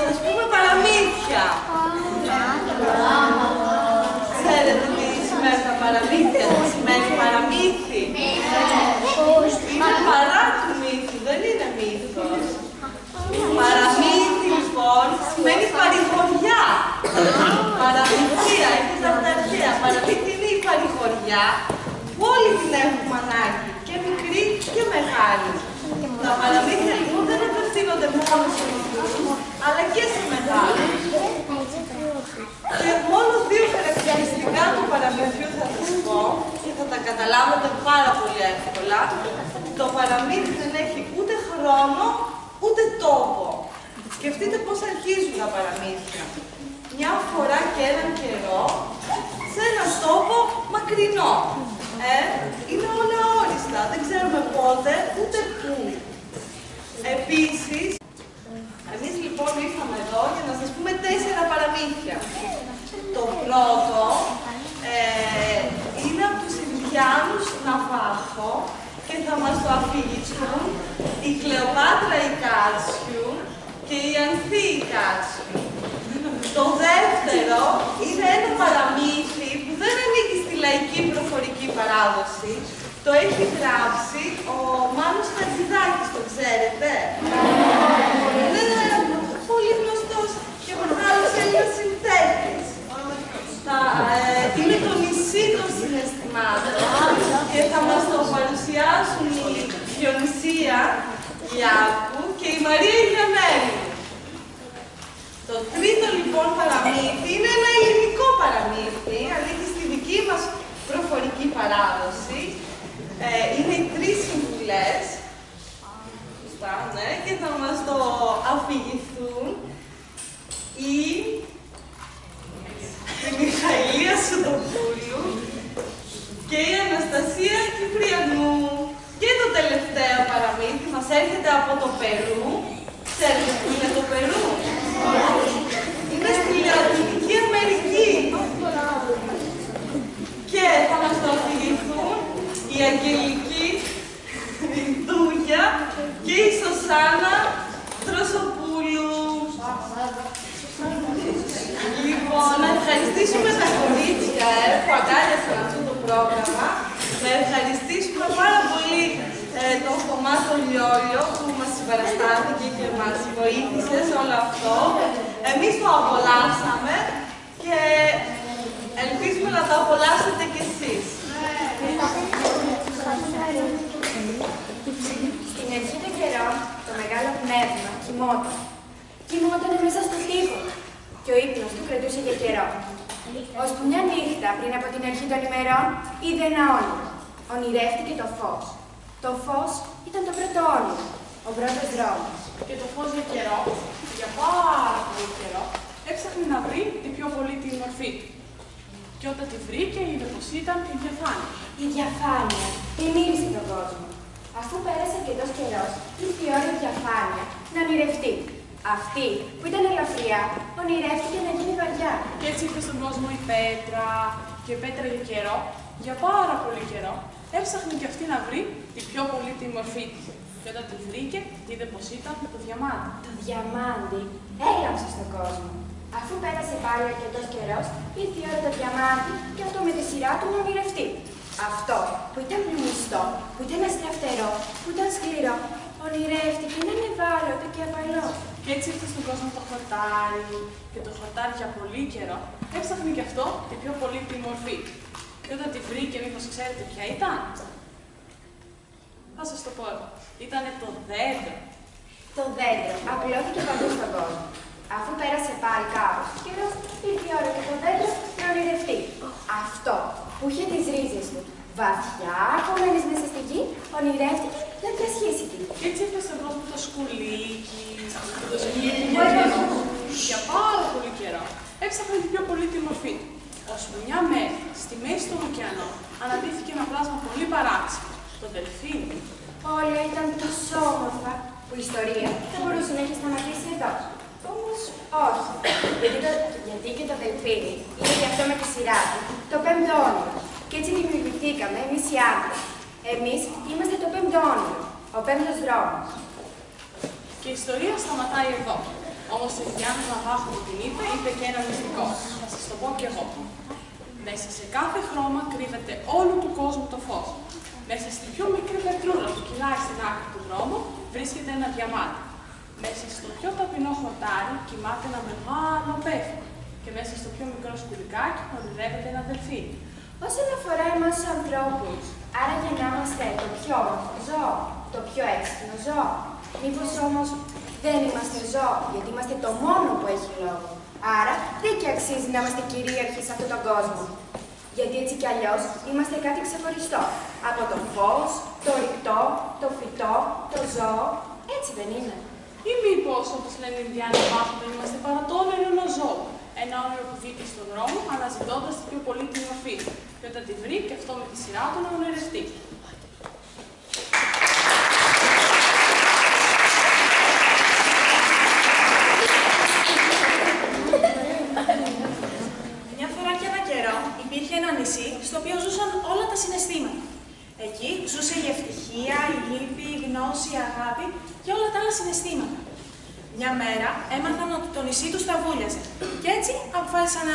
σας πούμε παραμύθια. Ξέρετε τι σημαίνει τα παραμύθια, τι σημαίνει παραμύθι? Είναι παρά του μύθου, δεν είναι μύθος. Παραμύθι, λοιπόν, σημαίνει παρηγοριά. Παραμυθία, είναι από τα αρχαία. Παραμύθι είναι η παρηγοριά που όλοι την έχουμε ανάγκη, και μικρή και μεγάλη. Τα παραμύθια, λοιπόν, δεν απευθύνονται μόνο σε μικρούς, αλλά και σε μεγάλους. Και μόνο δύο χαρακτηριστικά του παραμυθιού θα σας πω και θα τα καταλάβετε πάρα πολύ εύκολα. Το παραμύθι δεν έχει ούτε χρόνο, ούτε τόπο. Σκεφτείτε πώς αρχίζουν τα παραμύθια. Μια φορά και έναν καιρό, σε έναν τόπο μακρινό. Είναι όλα όριστα, δεν ξέρουμε πότε, ούτε πού. Επίσης, εμείς λοιπόν ήρθαμε εδώ για να σας πούμε 4 παραμύθια. Το πρώτο είναι από τους Ινδιάνους Ναβάχο και θα μας το αφηγηθούν η Κλεοπάτρα η Κάτσιου και η Ανθή η Κάτσιου. Το δεύτερο είναι ένα παραμύθι που δεν ανήκει στη λαϊκή προφορική παράδοση. Το έχει γράψει ο Μάνος Χατζηδάκης, το ξέρετε? Είναι πολύ γνωστός και μεγάλος Έλληνας συνθέτης. Είναι το νησί των συναισθημάτων και θα μας το παρουσιάσουν η Διονυσία Γιάκου και η Μαρία Ιλιανέλη. Το τρίτο λοιπόν παραμύθι είναι ένα ελληνικό παραμύθι, ανήκει στη δική μας προφορική παράδοση. Είναι οι 3 συμβουλές, ναι, και θα μας το αφηγηθούν η Μιχαηλία Σουδοπούλου και η Αναστασία Κυπριανού. Και το τελευταίο παραμύθι μας έρχεται από το Περού. Ξέρετε που είναι το Περού? Είναι στη Λατινική Αμερική. Και θα μας το αφηγηθούν η Αγγελική Ινδούγια και η Σωσάνα Τροσοπούλου. Λοιπόν, να ευχαριστήσουμε τα κορίτσια που αγκάλιασαν αυτό το πρόγραμμα. Να ευχαριστήσουμε πάρα πολύ τον Χωμάτο Λιόλιο που μας συμπαραστάθηκε και μας βοήθησε σε όλο αυτό. Εμείς το απολαύσαμε και ελπίζουμε να το απολαύσετε κι εσείς. Στην αρχή των καιρών, το μεγάλο πνεύμα κοιμόταν. Κοιμόταν μέσα στο τοίχο και ο ύπνος του κρατούσε για καιρό. Ώσπου μια νύχτα πριν από την αρχή των ημερών, είδε ένα όνειρο. Ονειρεύτηκε το φως. Το φως ήταν το πρώτο όνειρο, ο πρώτος δρόμος. Και το φως για καιρό, για πάρα πολύ καιρό, έψαχνε να βρει την πιο πολύτιμη μορφή του. Και όταν τη βρήκε, είδε πως ήταν η διαφάνεια. Η διαφάνεια πλημμύρισε τον κόσμο. Αφού πέρασε αρκετός καιρός, ήρθε η ώρα η διαφάνεια να ονειρευτεί. Αυτή που ήταν ελαφριά, ονειρεύτηκε να γίνει βαριά. Και έτσι ήρθε στον κόσμο η πέτρα. Και η πέτρα για καιρό, για πάρα πολύ καιρό, έψαχνε και αυτή να βρει την πιο πολύτιμη μορφή της. Και όταν τη βρήκε, είδε πως ήταν το διαμάντι. Το διαμάντι έγραψε στον κόσμο. Αφού πέρασε πάλι αρκετός καιρός, ήρθε η ώρα το διαμάντι και αυτό με τη σειρά του να ονειρευτεί. Αυτό που ήταν πλουμιστό, που ήταν αστραφτερό, που ήταν σκληρό, ονειρεύτηκε να είναι ευάλωτο και απαλό. Και έτσι ήρθε στον κόσμο το χορτάρι. Και το χορτάρι για πολύ καιρό έψαχνε και αυτό την πιο πολύτιμη μορφή. Και όταν τη βρήκε, μήπως ξέρετε ποια ήταν? Θα σας το πω εγώ. Ήτανε το δέντρο. Το δέντρο απλώθηκε παντού στον κόσμο. Αφού πέρασε πάλι κάπως καιρός, ήρθε η ώρα και το δέντρο να ονειρευτεί. Αυτό που είχε τις ρίζες του βαθιά κομμένες μέσα στη γη, ονειρεύτηκε να διασχίσει τη. Και έτσι ήρθε στον κόσμο το σκουλίκι, το σκουλίκι για πάρα πολύ καιρό. Έψαχνε την πιο πολύτιμη μορφή του. Ώσπου μια μέρα, στη μέση των ωκεανών, αναδύθηκε ένα πλάσμα πολύ παράξενο, το δελφίνι. Όλα ήταν τόσο όμορφα που η ιστορία δεν μπορούσε να έχει σταματήσει εδώ. Όμως όχι, γιατί και το δελφίνι είναι και αυτό με τη σειρά του το 5ο όνειρο. Και έτσι δημιουργηθήκαμε εμείς οι άντρες. Εμείς είμαστε το 5ο όνειρο, ο 5ος δρόμος. Και η ιστορία σταματάει εδώ. Όμως η Γιάννα Ναβάχο που την είπε και ένα μυστικό. Θα σας το πω κι εγώ. Μέσα σε κάθε χρώμα κρύβεται όλου του κόσμου το φως. Μέσα στην πιο μικρή πετρούλα που κυλάει στην άκρη του δρόμου βρίσκεται ένα διαμάτι. Μέσα στο πιο ταπεινό χορτάρι κοιμάται ένα μεγάλο πέφτο. Και μέσα στο πιο μικρό σκουλικάκι ονειρεύεται ένα δελφίνι. Όσον αφορά εμάς τους ανθρώπους, άρα για να είμαστε το πιο όμορφο ζώο, το πιο έξυπνο ζώο. Μήπως όμως δεν είμαστε ζώο, γιατί είμαστε το μόνο που έχει λόγο. Άρα δεν και αξίζει να είμαστε κυρίαρχοι σε αυτόν τον κόσμο. Γιατί έτσι κι αλλιώς είμαστε κάτι ξεχωριστό. Από το φως, το ρηκτό, το φυτό, το ζώο. Έτσι δεν είναι? Ή μήπως, όπως λένε οι Ινδιάνοι Ναβάχο, δεν είμαστε παρά το όνειρο ενός ζώου. Ένα όνειρο που βγήκε στον δρόμο αναζητώντας την πιο πολύτιμη μορφή. Και όταν τη βρει, και αυτό με τη σειρά του να ονειρευτεί. Μια φορά και ένα καιρό υπήρχε ένα νησί στο οποίο ζούσαν όλα τα συναισθήματα. Εκεί ζούσε η ευτυχία, η λύπη, η γνώση, η αγάπη και όλα τα άλλα συναισθήματα. Μια μέρα έμαθαν ότι το νησί τους τα βούλιαζε και έτσι αποφάσισαν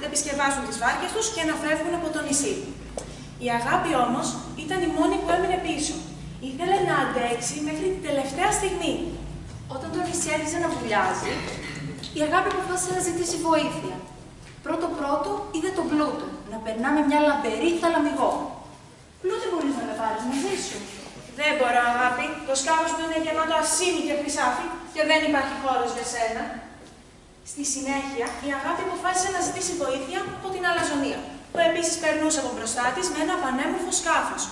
να επισκευάσουν τις βάρκες τους και να φεύγουν από το νησί. Η αγάπη όμως ήταν η μόνη που έμεινε πίσω. Ήθελε να αντέξει μέχρι την τελευταία στιγμή. Όταν το νησί άρχισε να βουλιάζει, η αγάπη αποφάσισε να ζητήσει βοήθεια. Πρώτο-πρώτο είδε τον πλούτο να περνά με μια λαμπερή θαλαμιγό. Πλούτο μπορείς να με πάρεις μαζί σου? Δεν μπορώ, αγάπη. Το σκάφος μου είναι γεμάτο ασήμι και χρυσάφι και δεν υπάρχει χώρος για σένα. Στη συνέχεια, η αγάπη αποφάσισε να ζητήσει βοήθεια από την αλαζονία, που επίσης περνούσε από μπροστά της με ένα πανέμορφο σκάφος.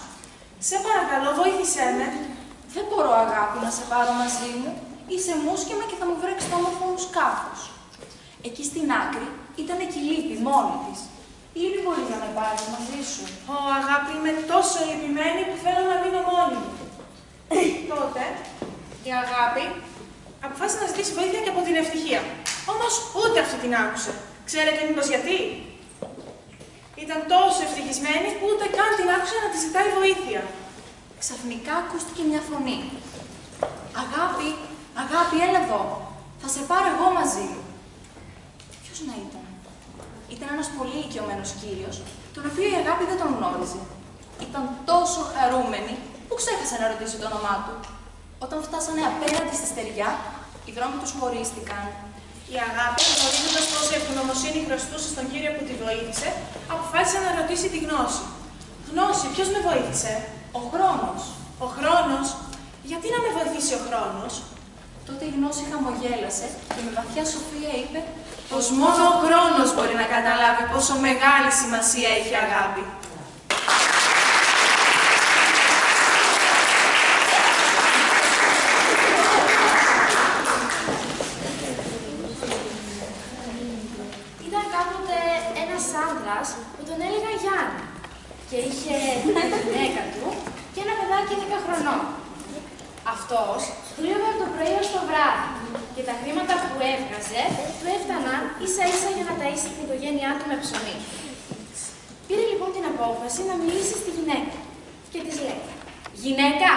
Σε παρακαλώ, βοήθησέ με. Δεν μπορώ, αγάπη, να σε πάρω μαζί μου. Είσαι μουσκεμα και θα μου βρέξει το όμορφο μου σκάφος. Εκεί στην άκρη ήταν και η Λύπη μόνη της. Λύπη, μπορείς να με πάρεις μαζί σου? Ω, αγάπη, είμαι τόσο λυπημένη που θέλω να μείνω μόνη μου. Τότε, η αγάπη αποφάσισε να ζητήσει βοήθεια και από την ευτυχία. Όμως ούτε αυτή την άκουσε. Ξέρετε μήπως γιατί? Ήταν τόσο ευτυχισμένη που ούτε καν την άκουσε να τη ζητάει βοήθεια. Ξαφνικά ακούστηκε μια φωνή. Αγάπη, αγάπη, έλα εδώ. Θα σε πάρω εγώ μαζί μου. Ποιος να ήταν? Ήταν ένας πολύ ηλικιωμένος κύριος, τον οποίο η αγάπη δεν τον γνώριζε. Ήταν τόσο χαρούμενη που ξέχασε να ρωτήσει το όνομά του. Όταν φτάσανε απέναντι στη στεριά, οι δρόμοι τους χωρίστηκαν. Η αγάπη, γνωρίζοντας πόσο ευγνωμοσύνη χρωστούσε στον κύριο που τη βοήθησε, αποφάσισε να ρωτήσει τη γνώση. Γνώση, ποιος με βοήθησε? Ο χρόνος. Ο χρόνος? Γιατί να με βοηθήσει ο χρόνος? Τότε η γνώση χαμογέλασε και με βαθιά σοφία είπε πως μόνο ο χρόνος μπορεί να καταλάβει πόσο μεγάλη σημασία έχει η αγάπη. Ήταν κάποτε ένας άντρας που τον έλεγα Γιάννη και είχε τη γυναίκα του και ένα παιδάκι 10 χρονών. Αυτός δούλευε από το πρωί ως το βράδυ και τα χρήματα που έβγαζε του έφταναν ίσα-ίσα για να ταΐσει την οικογένειά του με ψωμί. Πήρε λοιπόν την απόφαση να μιλήσει στη γυναίκα και της λέει: «Γυναίκα,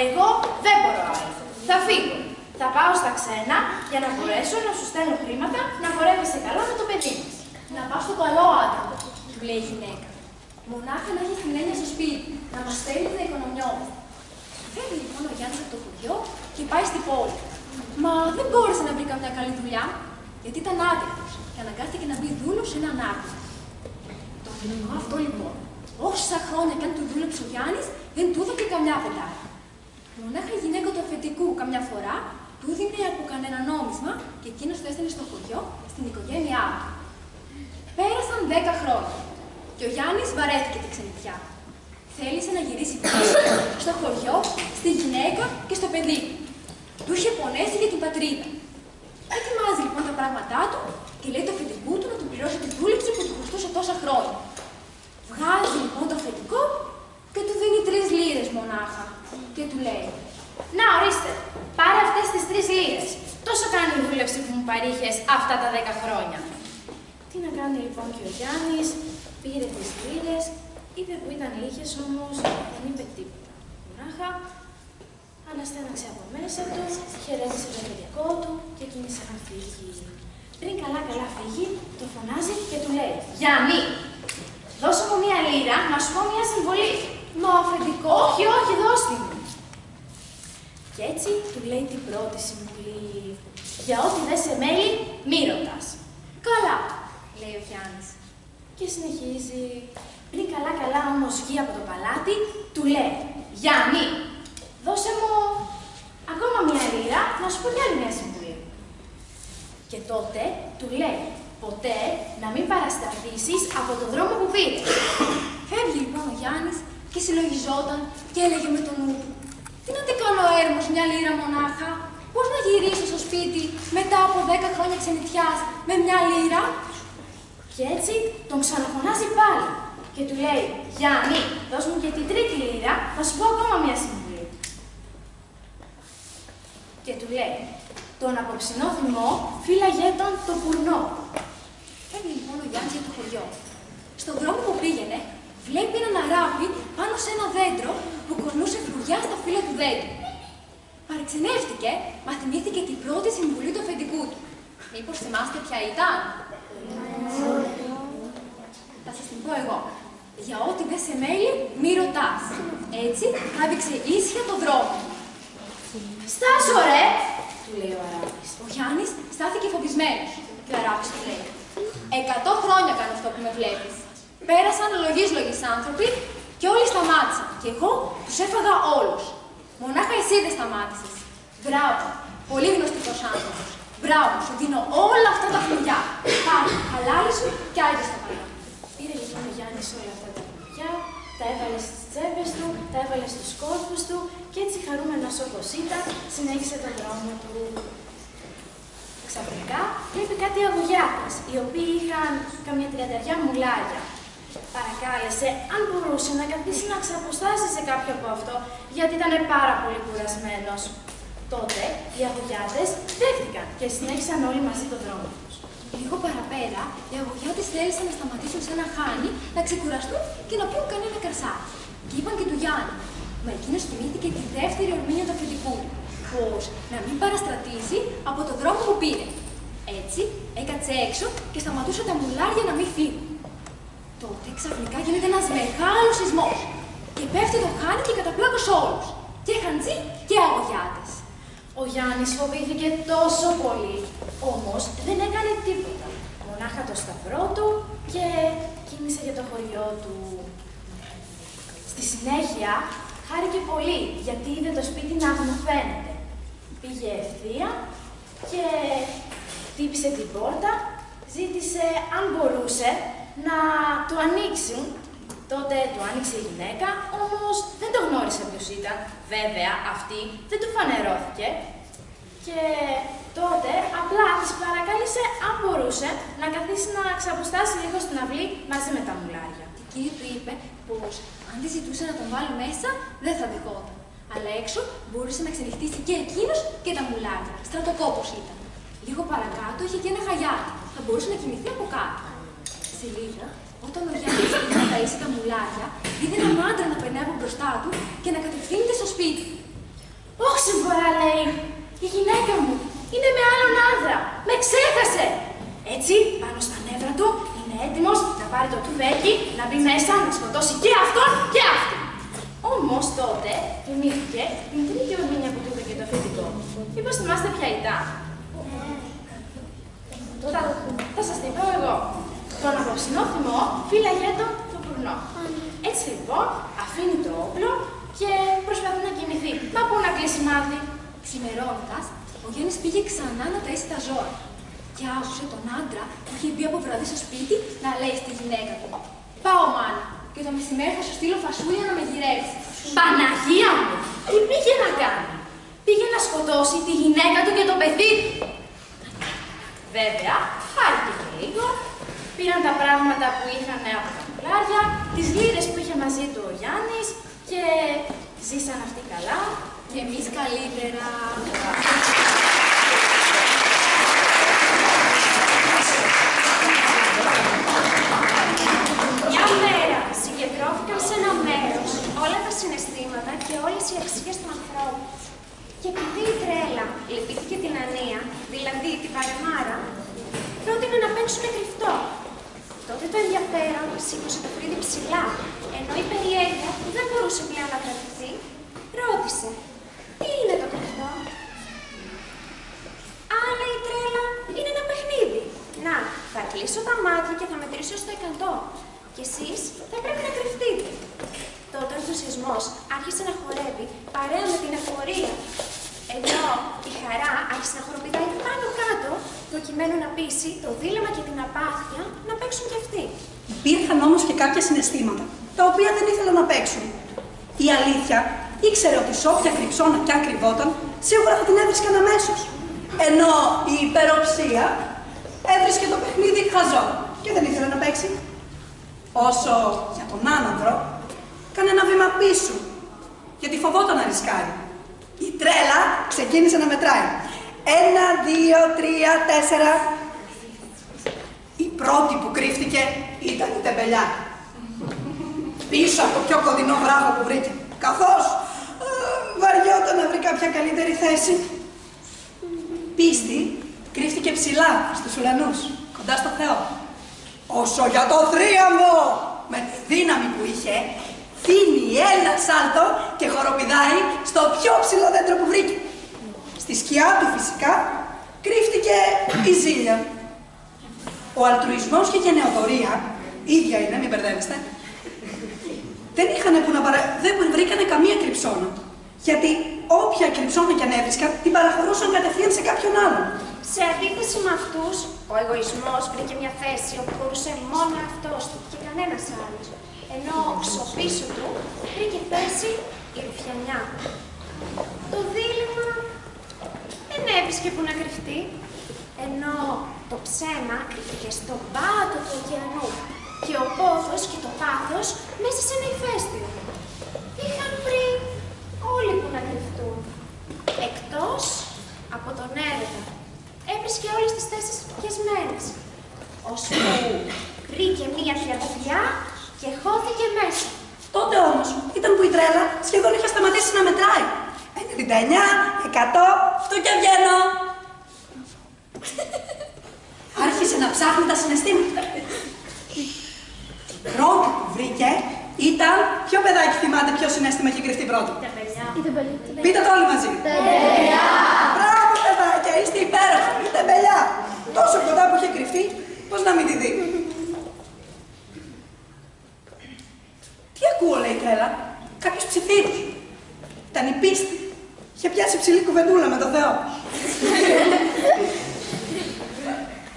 εγώ δεν μπορώ άλλο. Θα φύγω. Θα πάω στα ξένα για να μπορέσω να σου στέλνω χρήματα να χορεύεσαι καλά με το παιδί μας». «Να πάω στο καλό άντρα», του λέει η γυναίκα. «Μονάχα να έχει την έννοια στο σπίτι, να μας στέλνει την οικονομιόμαστε». Φεύγει λοιπόν ο Γιάννης από το χωριό και πάει στην πόλη. Μα δεν μπόρεσε να βρει καμιά καλή δουλειά, γιατί ήταν άτυχος και αναγκάστηκε να μπει δούλος σε έναν άκρη. Το αφεντικό αυτό λοιπόν, όσα χρόνια κι αν του δούλεψε ο Γιάννης, δεν του έδωκε καμιά πεντάρα. Μονάχα η γυναίκα του αφεντικού καμιά φορά του δίνει από κανένα νόμισμα και εκείνος το έστελνε στο χωριό στην οικογένειά του. Πέρασαν 10 χρόνια και ο Γιάννης βαρέθηκε τη ξενιτιά. Θέλησε να γυρίσει πίσω στο χωριό, στη γυναίκα και στο παιδί του. Του είχε πονέσει για την πατρίδα. Ετοιμάζει λοιπόν τα πράγματά του και λέει το αφεντικού του να του πληρώσει τη δούληψη που του χρωστούσε τόσα χρόνια. Βγάζει λοιπόν το αφεντικό και του δίνει 3 λίρες μονάχα. Και του λέει: «Να, ορίστε, πάρε αυτές τις 3 λίρες. Τόσο κάνει η δούλευση που μου παρήχες αυτά τα 10 χρόνια». Τι να κάνει λοιπόν και ο Γιάννης, πήρε τις λίρες, είπε που ήταν λίγες όμως, δεν είπε τίποτα. Μονάχα Αναστέναξε από μέσα του, χαιρέτησε τον παιδικό του και κίνησε να φύγει. Πριν καλά φύγει, το φωνάζει και του λέει: Γιάννη, δώσε μου μία λίρα να σου πω μία συμβολή. Μα αφεντικό, όχι, δώσ' μου. Και έτσι του λέει την πρώτη συμβουλή. Για ό,τι δεν σε μέλει, μη ρωτάς. Καλά, λέει ο Γιάννης. Και συνεχίζει. Πριν καλά όμως βγει από το παλάτι, του λέει: Γιάννη, δώσε μου ακόμα μία λίρα να σου πω κι άλλη μία συμβουλή. Και τότε του λέει: Ποτέ να μην παρασταθήσεις από τον δρόμο που πήρες. Φεύγει λοιπόν ο Γιάννης και συλλογιζόταν και έλεγε με τον νου του: Τι να την κάνω έρμος μια λίρα μονάχα, πώς να γυρίσω στο σπίτι μετά από 10 χρόνια ξενιτιάς με μια λίρα. Και έτσι τον ξαναφωνάζει πάλι και του λέει: Γιάννη, δώσ' μου και την τρίτη λίρα να σου πω ακόμα μια συμβουλή. Και του λέει: Τον απόψινό θυμό φύλαγε τον το πουρνό. Φεύγει λοιπόν ο Γιάννης για το χωριό. Στον δρόμο που πήγαινε, βλέπει έναν αράπη πάνω σε ένα δέντρο που κορνούσε φλουριά στα φύλλα του δέντρου. Παρεξενεύτηκε, μα θυμήθηκε την πρώτη συμβουλή του αφεντικού του. Μήπως θυμάστε ποια ήταν? Θα σας την πω εγώ. Για ό,τι δεν σε μέλει, μη ρωτάς. Έτσι, τράβηξε ίσια το δρόμο. Στάσου ρε, του λέει ο αράπης. Ο Γιάννης στάθηκε φοβισμένος και ο αράπης του λέει: 100 χρόνια κάνω αυτό που με βλέπεις. Πέρασαν λογείς άνθρωποι και όλοι σταμάτησαν. Και εγώ τους έφαγα όλους. Μονάχα εσύ δεν σταμάτησες. Μπράβο, πολύ γνωστικός άνθρωπος. Μπράβο, σου δίνω όλα αυτά τα φλουριά. Πάρε, χαλάρι σου και άιδε στο παλιό. Πήρε λοιπόν ο Γιάννης όλα αυτά τα φλουριά, τα έβαλε στις τσέπες του, τα έβαλε στους κόρπους του και έτσι χαρούμενος όπως ήταν, συνέχισε τον δρόμο του. Ξαφνικά βλέπει κάτι αγωγιάτες, οι οποίοι είχαν καμιά 30 μουλάρια. Παρακάλεσε αν μπορούσε να καθίσει να ξαποστάσει σε κάποιο από αυτό, γιατί ήταν πάρα πολύ κουρασμένος. Τότε οι αγωγιάτες δέχτηκαν και συνέχισαν όλοι μαζί τον δρόμο τους. Λίγο παραπέρα, οι αγωγιάτες θέλησαν να σταματήσουν σε ένα χάνι, να ξεκουραστούν και να πιούν κανένα κρασάκι. Και είπαν και του Γιάννη. Μα εκείνος θυμήθηκε τη δεύτερη ορμήνια του αφεντικού του. Πώς να μην παραστρατήσει από τον δρόμο που πήρε. Έτσι, έκατσε έξω και σταματούσε τα μουλάρια να μην φύγουν. Τότε ξαφνικά γίνεται ένας μεγάλος σεισμός. Και πέφτει το χάνι και καταπλάκωσε όλους. Και χαντζή και αγωγιάτες. Ο Γιάννης φοβήθηκε τόσο πολύ, όμως δεν έκανε τίποτα. Μονάχα το σταυρό του και κίνησε για το χωριό του. Στη συνέχεια, χάρηκε πολύ, γιατί είδε το σπίτι να αγνοφαίνεται. Πήγε ευθεία και χτύπησε την πόρτα, ζήτησε αν μπορούσε να του ανοίξουν. Τότε του άνοιξε η γυναίκα, όμως δεν το γνώρισε ποιος ήταν. Βέβαια, αυτή δεν του φανερώθηκε. Και τότε απλά της παρακάλεσε αν μπορούσε να καθίσει να ξαποστάσει λίγο στην αυλή μαζί με τα μουλάρια. Η κύριε του είπε πως αν τη ζητούσε να τον βάλει μέσα, δεν θα δεχόταν. Αλλά έξω μπορούσε να ξενυχτήσει και εκείνος και τα μουλάρια. Στρατοκόπος ήταν. Λίγο παρακάτω είχε και ένα χαγιάτι. Θα μπορούσε να κοιμηθεί από κάτω. Σε λίγο, όταν ο Γιάννης πήγε να ταΐσει τα μουλάρια, είδε έναν άντρα να περνάει από μπροστά του και να κατευθύνεται στο σπίτι. «Όχι συμφορά», λέει, «η γυναίκα μου είναι με άλλον άντρα. Με ξέχασε». Έτσι, πάνω στα νεύρα του, είναι έτοιμος να πάρει το τουβέκι, να μπει μέσα, να σκοτώσει και αυτόν και αυτή. Όμως τότε θυμήθηκε την τρίτη ορμήνια που του είπε και το αφεντικό. Μήπως θυμάστε ποια ήταν? Θα σας την πω εγώ. Τον απόψινό θυμό φύλαγε τον το πουρνό. Έτσι λοιπόν αφήνει το όπλο και προσπαθεί να κινηθεί. Μα πού να κλείσει μάτι. Ξημερώνοντας, ο Γιάννης πήγε ξανά να ταΐσει τα ζώα. Και άκουσε τον άντρα που είχε μπει από βραδύ στο σπίτι να λέει στη γυναίκα του: «Πάω, μάνα, και το μεσημέρι θα σου στείλω φασούλια να με γυρεύσει». Παναγία μου! Τι πήγε να κάνει? Πήγε να σκοτώσει τη γυναίκα του και το παιδί του. Βέβαια, χάρηκε και λίγο. Πήραν τα πράγματα που είχαν από τα μουλάρια, τις λίρες που είχε μαζί του ο Γιάννης και ζήσαν αυτοί καλά. Και εμείς καλύτερα. Μια μέρα συγκεντρώθηκαν σε ένα μέρος όλα τα συναισθήματα και όλες οι αξίες του ανθρώπου. Και επειδή η Τρέλα λυπήθηκε την Ανία, δηλαδή την Παρεμάρα, πρότεινε να παίξουν κρυφτό. Τότε το ενδιαφέρον σήκωσε το φρύδι ψηλά, ενώ η περιέργεια που δεν μπορούσε πλέον να κρατηθεί, ρώτησε: «Τι είναι το κρυφτό?» «Αλλά η Τρέλα είναι ένα παιχνίδι. Να, θα κλείσω τα μάτια και θα μετρήσω στο 100. Και εσείς θα πρέπει να κρυφτείτε». Τότε ο ενθουσιασμός άρχισε να χορεύει παρέα με την εφορία, ενώ η χαρά άρχισε να χοροπηδάει πάνω κάτω, προκειμένου να πείσει το δίλημμα και την απάθεια να παίξουν κι αυτοί. Υπήρχαν όμως και κάποια συναισθήματα, τα οποία δεν ήθελαν να παίξουν. Η αλήθεια ήξερε ότι σε όποια κρυψώνα κι αν κρυβόταν, σίγουρα θα την έβρισκαν αμέσως. Ενώ η υπεροψία έβρισκε το παιχνίδι χαζό και δεν ήθελε να παίξει. Όσο για τον άνανδρο, κάνε ένα βήμα πίσω, γιατί φοβόταν να ρισκάρει. Η Τρέλα ξεκίνησε να μετράει. 1, 2, 3, 4. Η πρώτη που κρύφτηκε ήταν η τεμπελιά. Πίσω από το πιο κοντινό βράχο που βρήκε. Καθώς βαριόταν να βρει κάποια καλύτερη θέση. Πίστη κρύφτηκε ψηλά στους ουρανούς, κοντά στο Θεό. Όσο για το θρίαμβο, με τη δύναμη που είχε, δίνει ένα σάλτο και χοροπηδάει στο πιο ψηλό δέντρο που βρήκε. Στη σκιά του φυσικά κρύφτηκε η ζήλια. Ο αλτρουισμός και η γενεοδορία, ίδια είναι, μην μπερδεύεστε, δεν βρήκανε καμία κρυψώνα. Γιατί όποια κρυψώνα κι αν έβρισκαν, την παραχωρούσαν κατευθείαν σε κάποιον άλλον. Σε αντίθεση με αυτούς, ο εγωισμός βρήκε μια θέση όπου μπορούσε μόνο αυτός του και κανένας άλλος. Ενώ πίσω του βρήκε θέση η ρουφιανιά. Το δίλημμα δεν έβρισκε που να κρυφτεί, ενώ το ψέμα κρύφτηκε στον πάτο του ωκεανού και ο πόθος και το πάθος μέσα σε ένα ηφαίστειο. Είχαν βρει όλοι που να κρυφτούν, εκτός από τον έρωτα. Έβρισκε όλες τις θέσεις πιασμένες, ώσπου βρήκε μία τριανταφυλιά και χώθηκε μέσα. Τότε όμως ήταν που η Τρέλα σχεδόν είχε σταματήσει να μετράει. 99, 100, αυτό και βγαίνω. Άρχισε να ψάχνει τα συναισθήματα. Την πρώτη που βρήκε ήταν... Ποιο παιδάκι θυμάται ποιο συναίσθημα έχει κρυφτεί πρώτο? Πείτε το όλοι μαζί. Τεμπελιά! Μπράβο παιδάκια, είστε υπέροχα. Η τεμπελιά. Τόσο κοντά που είχε κρυφτεί, πώς να μην τη δει. Τι ακούω, λέει η Τρέλα? Κάποιος ψιθύρει. Ήταν η Πίστη. Είχε πιάσει ψηλή κουβεντούλα με το Θεό.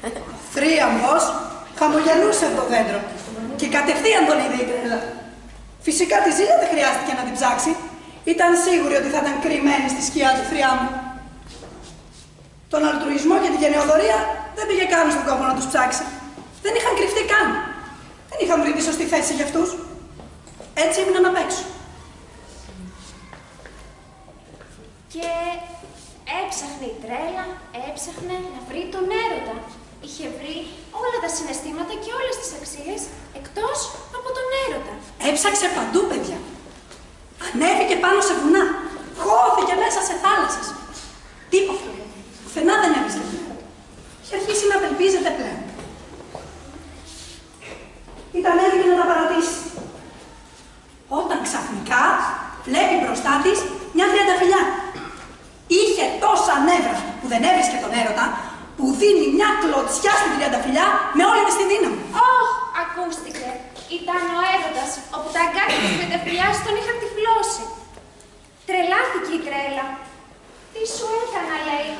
Ο θρίαμβος χαμογελούσε από το δέντρο και κατευθείαν τον είδε η Τρέλα. Φυσικά τη ζήλια δεν χρειάστηκε να την ψάξει. Ήταν σίγουρη ότι θα ήταν κρυμμένη στη σκιά του θριάμβου. Τον αλτρουισμό και τη γενεοδορία δεν πήγε καν στον κόπο να τους ψάξει. Δεν είχαν κρυφτεί καν. Δεν είχαν βρει τη σωστή θέση για αυτούς. Έτσι έμειναν απ' έξω. Και έψαχνε η Τρέλα, έψαχνε να βρει τον έρωτα. Είχε βρει όλα τα συναισθήματα και όλες τις αξίες, εκτός από τον έρωτα. Έψαξε παντού, παιδιά. Ανέβηκε πάνω σε βουνά. Χώθηκε μέσα σε θάλασσες. Τίποτα. Πουθενά δεν έβρισκε τον έρωτα. Είχε αρχίσει να απελπίζεται πλέον. Ήταν έτοιμη να τα παρατήσει. Όταν ξαφνικά βλέπει μπροστά της μια τριανταφυλιά. Είχε τόσα νεύρα που δεν έβρισκε τον έρωτα, που δίνει μια κλωτσιά στην τριανταφυλιά με όλη της τη δύναμη. Ωχ, ακούστηκε. Ήταν ο έρωτας, όπου τα αγκάθια της τριανταφυλιάς τον είχαν τυφλώσει. Τρελάθηκε η Τρέλα. Τι σου έκανα, λέει,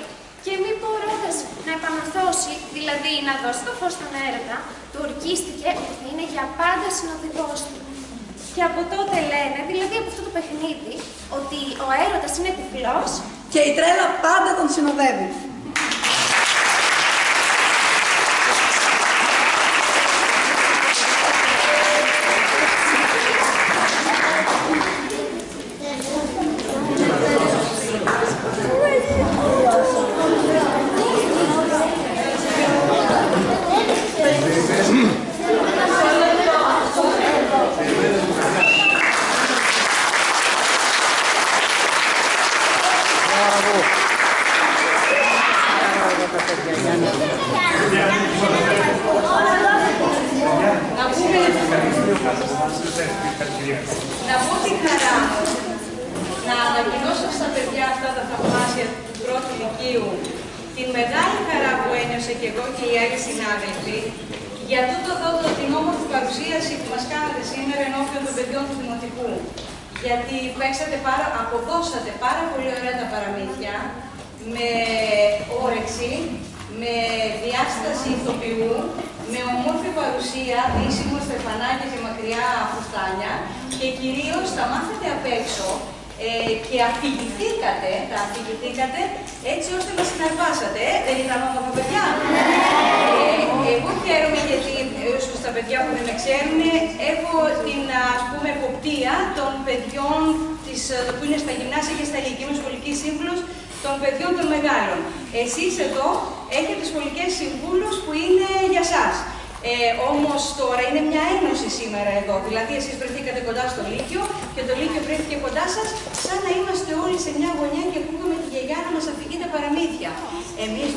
και μη μπορώντας να επανορθώσει, δηλαδή να δώσει το φως στον έρωτα, του ορκίστηκε ότι θα είναι για πάντα συνοδηγός του. Και από τότε λένε, δηλαδή από αυτό το παιχνίδι, ότι ο έρωτας είναι τυφλός και η Τρέλα πάντα τον συνοδεύει. Bravo. Να πω τη χαρά μου, να ανακοινώσω στα παιδιά αυτά τα θαυμάσια του πρώτου λυκείου την μεγάλη χαρά που ένιωσα και εγώ και οι άλλοι συνάδελφοι για τούτο εδώ την όμορφη παρουσίαση που μας κάνατε σήμερα ενώπιον των παιδιών του Δημοτικού. Γιατί αποδώσατε πάρα πολύ ωραία τα παραμύθια, με όρεξη, με διάσταση ηθοποιού, με ομόρφη παρουσία, δύσιμο στεφανάκια και μακριά φουστάνια και κυρίως τα μάθατε απ' έξω και αφηγηθήκατε έτσι ώστε να συναρπάσατε. Δεν ήταν όμορφα παιδιά? Εγώ χαίρομαι γιατί στα παιδιά που δεν με ξέρουν έχω την εποπτεία των παιδιών που είναι στα γυμνάσια και στα λυκεία, είμαι σχολική σύμβουλος των παιδιών των μεγάλων. Εσείς εδώ έχετε σχολικές συμβούλους που είναι για σας. Όμως τώρα είναι μια ένωση σήμερα εδώ. Δηλαδή, εσείς βρεθήκατε κοντά στο Λύκειο και το Λύκειο βρέθηκε κοντά σας, σαν να είμαστε όλοι σε μια γωνιά και ακούγαμε τη γιαγιά να μας αφηγείται παραμύθια. Εμείς,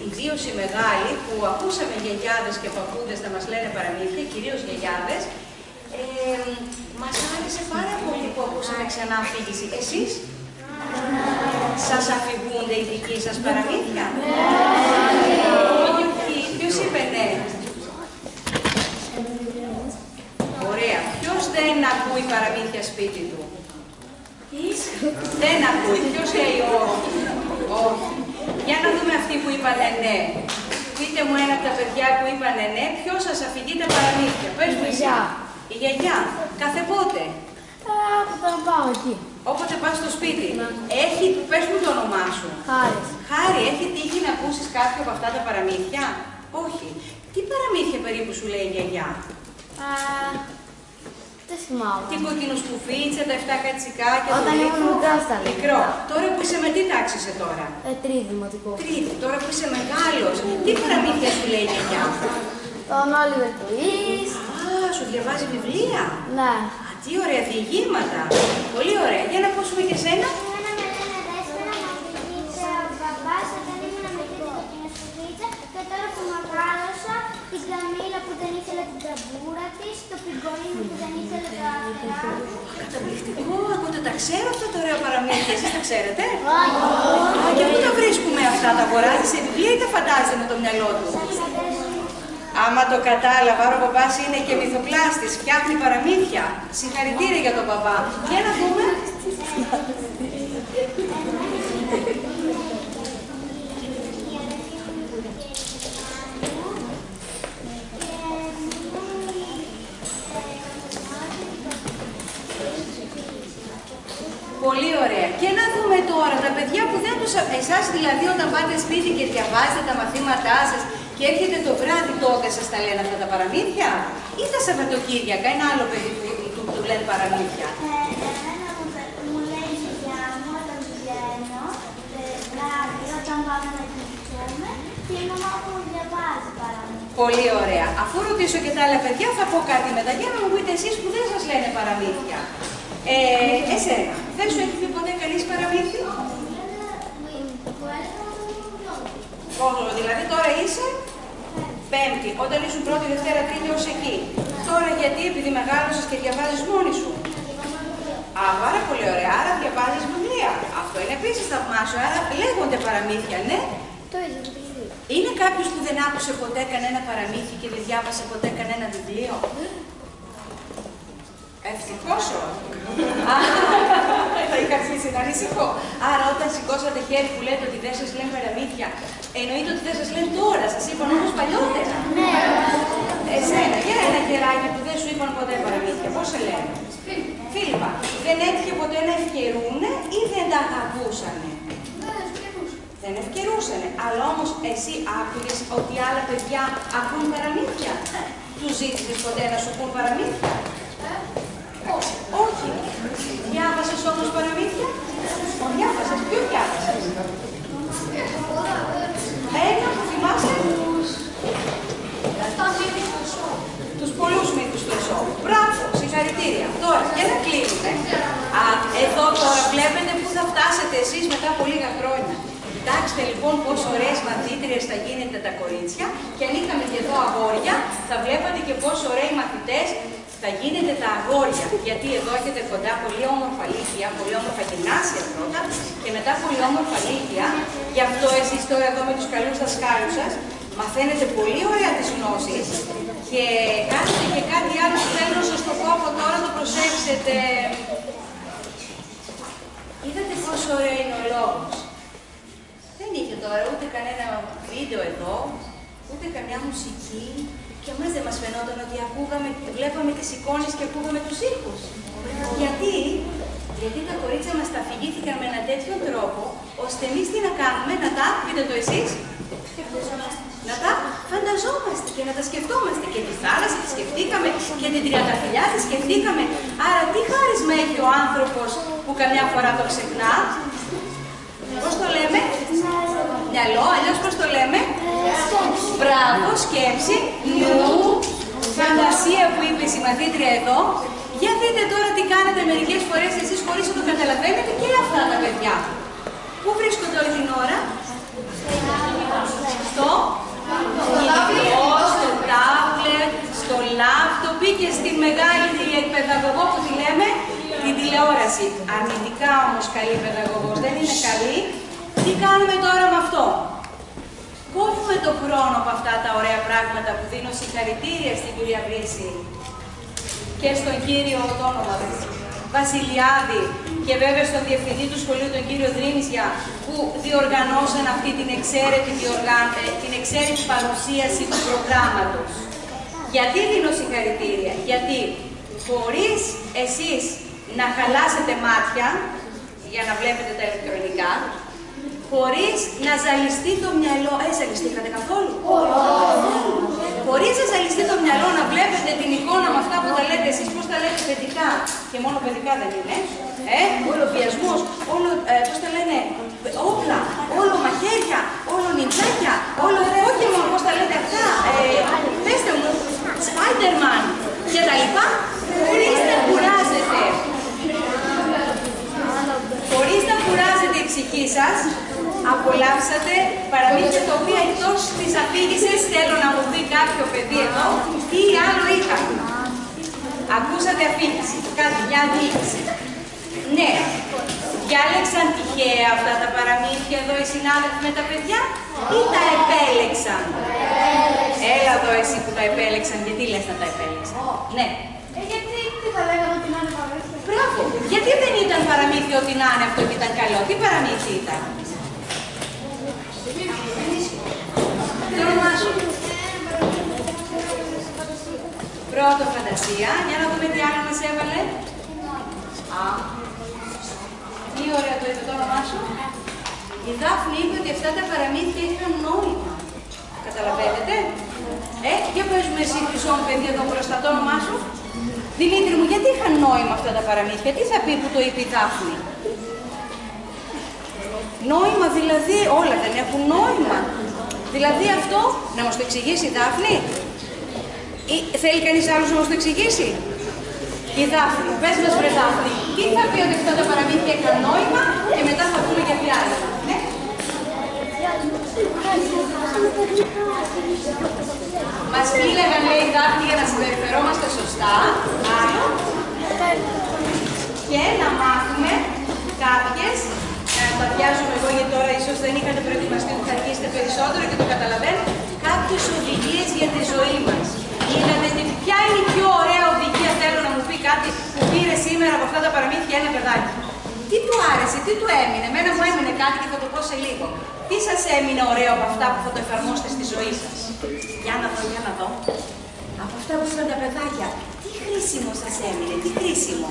ιδίως οι μεγάλοι, που ακούσαμε γιαγιάδες και παππούδες να μας λένε παραμύθια, κυρίως γιαγιάδες, μας άρεσε πάρα πολύ που ακούσαμε ξανά αφήγηση. Εσείς, σας αφηγούνται οι δικοί σας παραμύθια? Ποιος είπε ναι? Ωραία. Ποιος δεν ακούει παραμύθια σπίτι του? Δεν ακούει. Ποιος λέει όχι? Όχι. Για να δούμε αυτοί που είπανε ναι. Πείτε μου ένα από τα παιδιά που είπανε ναι, ποιος σας αφηγείται παραμύθια? Πες μου εσύ. Η γιαγιά. Κάθε πότε? Όταν πάω εκεί. Όποτε πας στο σπίτι. Πες μου το όνομά σου. Χάρη. Χάρη, έχει τύχει να ακούσεις κάποιο από αυτά τα παραμύθια? Όχι. Τι παραμύθια περίπου σου λέει η γιαγιά? Δεν θυμάμαι. Την κοκκινοσκουφίτσα, τα 7 κατσικάκια. Όταν ήμουν μικρός τα λέει. Μικρό. Τώρα που είσαι με τι τάξη είσαι τώρα? Τρίτη δημοτικό. Τρίτη. Τώρα που είσαι μεγάλος. Τι παραμύθια σου λέει η γιαγιά? Τον Όλιβερ Twist. Σου διαβάζει βιβλία? Ναι. Τι ωραία διηγήματα. Πολύ ωραία. Για να ακούσουμε και σένα. Εμένα με λένε Δέσποινα, μου αφηγήσε ο μπαμπάς όταν ήμουν με την κοκκινοσκουφίτσα και τώρα που μεγάλωσα την Καμίλα που δεν ήθελε την ταμπούρα της, το πιγκοίνι που δεν ήθελε τα φτερά του. Καταπληκτικό. Εγώ δεν τα ξέρω αυτά τα ωραία παραμύθια. Εσείς τα ξέρετε? Όχι. Και πού τα βρίσκουμε αυτά? Τα αγοράζει σε βιβλία ή τα φαντάζεται με το μυαλό του? Άμα το κατάλαβα, ο μπαμπάς είναι και μυθοπλάστης, φτιάχνει παραμύθια. Συγχαρητήρια για τον μπαμπά. Για να δούμε. Πολύ ωραία. Και να δούμε τώρα τα παιδιά που δεν τους... Εσάς δηλαδή όταν πάτε σπίτι και διαβάζετε τα μαθήματά σας και έρχεται το βράδυ, τότε σας τα λένε αυτά τα παραμύθια? Ή τα Σαββατοκύριακα, ένα άλλο παιδί που λένε παραμύθια? Εμένα μου λέει η γιαγιά μου όταν πηγαίνω, βράδυ, όταν πάμε να κοιμηθούμε, και η μαμά μου διαβάζει παραμύθια. Πολύ ωραία. Αφού ρωτήσω και τα άλλα παιδιά, θα πω κάτι μετά. Για να μου πείτε εσείς που δεν σας λένε παραμύθια. Εσένα, δεν σου έχει πει ποτέ κανείς παραμύθι? Δηλαδή τώρα είσαι Πέμπτη, όταν ήσουν πρώτη, Δευτέρα, Τρίτη ως εκεί. Τώρα γιατί, επειδή μεγάλωσες και διαβάζεις μόνη σου? Πάρα πολύ ωραία. Άρα διαβάζεις βιβλία. Αυτό είναι επίσης θαυμάσιο. Άρα λέγονται παραμύθια, ναι. Το ίδιο βιβλίο. Είναι κάποιος που δεν άκουσε ποτέ κανένα παραμύθι και δεν διάβασε ποτέ κανένα βιβλίο? Ευτυχώς όχι. Θα είχα αρχίσει να ανησυχώ. Άρα όταν σηκώσατε χέρι που λέτε ότι δεν σας λένε παραμύθια, εννοείται ότι δεν σας λένε τώρα, σας είπαν όμως παλιότερα? Ναι. Εσένα, για ένα χεράκι που δεν σου είπαν ποτέ παραμύθια, πώς σε λένε? Φίλιππα, δεν έτυχε ποτέ να ευκαιρούνε ή δεν τα αγαπούσανε? Δεν ευκαιρούσανε. Αλλά όμως εσύ άκουγες ότι άλλα παιδιά ακούν παραμύθια? Τους ζήτησες ποτέ να σου πούν παραμύθια? Όχι. Διάβασες όμως παραμύθια? Διάβασες. Ποιο διάβασες? Ένα που θυμάσαι? Τους πολλούς μύθους του Εσώπου. Μπράβο, συγχαρητήρια. Τώρα, για να κλείνουμε. Εδώ τώρα βλέπετε πού θα φτάσετε εσείς μετά από λίγα χρόνια. Κοιτάξτε λοιπόν πόσο ωραίες μαθήτριες θα γίνετε τα κορίτσια και αν είχαμε και εδώ αγόρια, θα βλέπατε και πόσο ωραίοι μαθητές θα γίνετε τα αγόρια, γιατί εδώ έχετε κοντά πολύ όμορφα λύκεια, πολύ όμορφα γυμνάσια πρώτα και μετά πολύ όμορφα λύκεια. Γι' αυτό εσείς τώρα εδώ με τους καλούς δασκάλους σας μαθαίνετε πολύ ωραία τις γνώσεις και κάνετε και κάτι άλλο που θέλω να σας το πω από τώρα, το προσέξετε. Είδατε πόσο ωραίο είναι ο λόγος. Δεν είχε τώρα ούτε κανένα βίντεο εδώ, ούτε καμιά μουσική. Και εμάς δεν μας φαινόταν ότι βλέπαμε τις εικόνες και ακούγαμε τους ήχους. Γιατί τα κορίτσια μας τα αφηγήθηκαν με έναν τέτοιο τρόπο, ώστε εμείς τι να κάνουμε, να τα, πείτε το εσείς, να τα φανταζόμαστε και να τα σκεφτόμαστε. Και τη θάλασσα τη σκεφτήκαμε και την τριανταφυλλιά τη σκεφτήκαμε. Άρα τι χάρισμα έχει ο άνθρωπος που καμιά φορά το ξεχνά. Πώς το λέμε? Μυαλό, αλλιώς πώς το λέμε? Μπράβο, σκέψη, νου, φαντασία που είπε η συμμαθήτρια εδώ. Για δείτε τώρα τι κάνετε μερικές φορές εσείς χωρίς να το καταλαβαίνετε και αυτά τα παιδιά. Πού βρίσκονται όλη την ώρα? Στο κινητό, στο τάμπλετ, στο λάπτοπ ή και στη μεγάλη παιδαγωγό που τη λέμε, την τηλεόραση. Αρνητικά όμως καλή παιδαγωγός, δεν είναι καλή. Τι κάνουμε τώρα με αυτό? Κόβουμε το χρόνο από αυτά τα ωραία πράγματα που δίνω συγχαρητήρια στην κυρία Βρύση και στον κύριο, το όνομα του, Βασιλιάδη, και βέβαια στον διευθυντή του σχολείου, τον κύριο Δρίνησια, που διοργανώσαν αυτή την εξαίρετη παρουσίαση του προγράμματος. Γιατί δίνω συγχαρητήρια? Γιατί χωρίς εσείς να χαλάσετε μάτια για να βλέπετε τα ηλεκτρονικά, χωρίς να ζαλιστεί το μυαλό. Ζαλιστήκατε καθόλου? Χωρίς να ζαλιστεί το μυαλό, να βλέπετε την εικόνα με αυτά που τα λέτε εσείς, πώς τα λέτε παιδικά, και μόνο παιδικά δεν είναι, όλο βιασμός, όλο, πώς τα λένε, όπλα, όλο μαχαίρια, όλο νιτζάκια, όλο Pokemon, πώς τα λέτε αυτά, πέστε μου, Spider-Man και τα λοιπά, χωρίς να κουράζετε. Χωρίς να κουράζετε η ψυχή σας, απολαύσατε παραμύθια τα οποία εκτός της αφήγησης, θέλω να μου πει κάποιο παιδί εδώ, τι άλλο είχαν. Ακούσατε αφήγηση, κάτι, μια αφήγηση. Ναι, διάλεξαν τυχαία αυτά τα παραμύθια εδώ οι συνάδελφοι με τα παιδιά ή τα επέλεξαν? Έλα εδώ εσύ που τα επέλεξαν, γιατί λες να τα επέλεξαν? Ναι. Γιατί τι θα λέγαμε ότι να είναι παραμύθια? Μπράβο. Γιατί δεν ήταν παραμύθι ότι να είναι αυτό και ήταν καλό? Τι παραμύθι ήταν? Το όνομά σου? Πρώτο φαντασία. Για να δούμε τι άλλο μας έβαλε. Τι ωραία το είπε το όνομά σου. Η Δάφνη είπε ότι αυτά τα παραμύθια είχαν νόημα. Καταλαβαίνετε? Για παίζουμε εσύ χρυσό μου παιδί εδώ μπροστά, το όνομά σου. Δημήτρη μου, γιατί είχαν νόημα αυτά τα παραμύθια? Τι θα πει που το είπε η Δάφνη? Νόημα δηλαδή, όλα δεν έχουν νόημα. Δηλαδή αυτό, να μας το εξηγήσει η Δάφνη? Ή θέλει κανείς άλλος να μας το εξηγήσει? Η Δάφνη, πες μας βρε Δάφνη, τι θα πει ότι αυτά τα παραμύθια είχαν νόημα και μετά θα πούμε για διάλειμμα. Ναι? Μας πήλεγαν, λέει η Δάφνη, για να συμπεριφερόμαστε σωστά. Άλλο. Και να μάθουμε κάποιες, τα πιάσουμε εγώ γιατί τώρα ίσως δεν είχατε προετοιμαστεί που θα αρχίσετε περισσότερο και το καταλαβαίνω, κάποιες οδηγίες για τη ζωή μας. Είδατε ποια είναι η πιο ωραία οδηγία, θέλω να μου πει κάτι που πήρε σήμερα από αυτά τα παραμύθια ένα παιδάκι? Τι του άρεσε, τι του έμεινε? Εμένα μου έμεινε κάτι και θα το πω σε λίγο. Τι σας έμεινε ωραίο από αυτά που θα το εφαρμόσετε στη ζωή σας? Για να δω, για να δω. Από αυτά που είπαν τα παιδάκια, τι χρήσιμο σας έμεινε, τι χρήσιμο?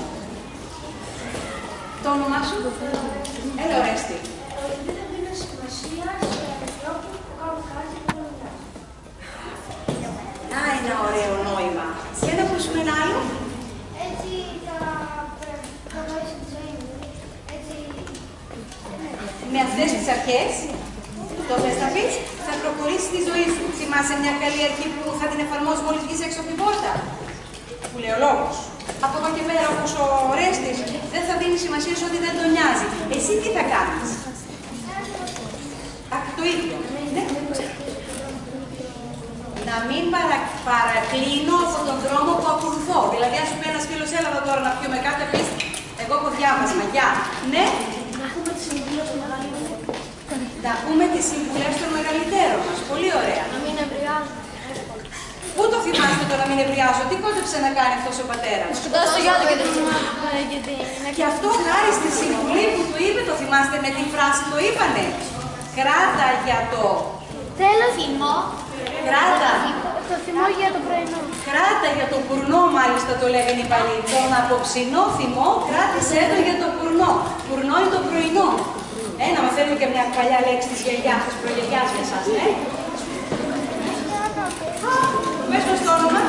Το όνομά σου? Έλα, Ορέστη. Δεν δίνω σημασία σε ανθρώπου που κάνουν κάτι που δεν είναι. Να, ένα ωραίο νόημα. Για να ακούσουμε ένα άλλο. Έτσι θα βοηθήσει τη ζωή μου. Έτσι. Με αυτές τις αρχές, το θες να πεις, θα προχωρήσει τη ζωή σου. Θυμάσαι μια καλή αρχή που θα την εφαρμόσει μόλις βγεις έξω από την πόρτα? Που λέει ο λόγος. Από εδώ και πέρα, όπως ο Ορέστης, δεν θα δίνει σημασία σε ό,τι δεν τον νοιάζει. Εσύ τι θα κάνεις? Το ίδιο. Ναι. να μην παρακλίνω από τον δρόμο που ακολουθώ. Δηλαδή, αν σου πει ένας φίλος, έλα εδώ τώρα να πιούμε κάτι, πεις, εγώ έχω διάβασμα, γεια. Ναι. Να πούμε τις συμβουλές των μεγαλύτερων. Να πούμε τις συμβουλές των μεγαλύτερων μας. Πολύ ωραία. Να μην εμπειριάζουν. Πού το θυμάστε το να μην εμπειριάζω, τι κόντεψε να κάνει αυτός ο πατέρας? Σκοτώσει το γιο του και το Και αυτό χάρη στη συμβουλή που του είπε, το θυμάστε με τι φράση το είπανε? Κράτα για το... Θέλω θυμό. Κράτα. Το θυμό για το πρωινό. Κράτα για το πουρνό, μάλιστα το λέγανε οι παλιοί. Τον απόψινό θυμό κράτησέ το για το πουρνό. Πουρνό είναι το πρωινό. Να μαθαίνουμε και μια παλιά λέξη της γιαγιάς, της προγιαγιάς για εσάς, ναι. Πες μας το όνομα.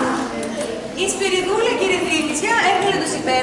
Η Σπυριδούλα, κύριε Τρίπησια, έβγαλε το συμπέρασμα.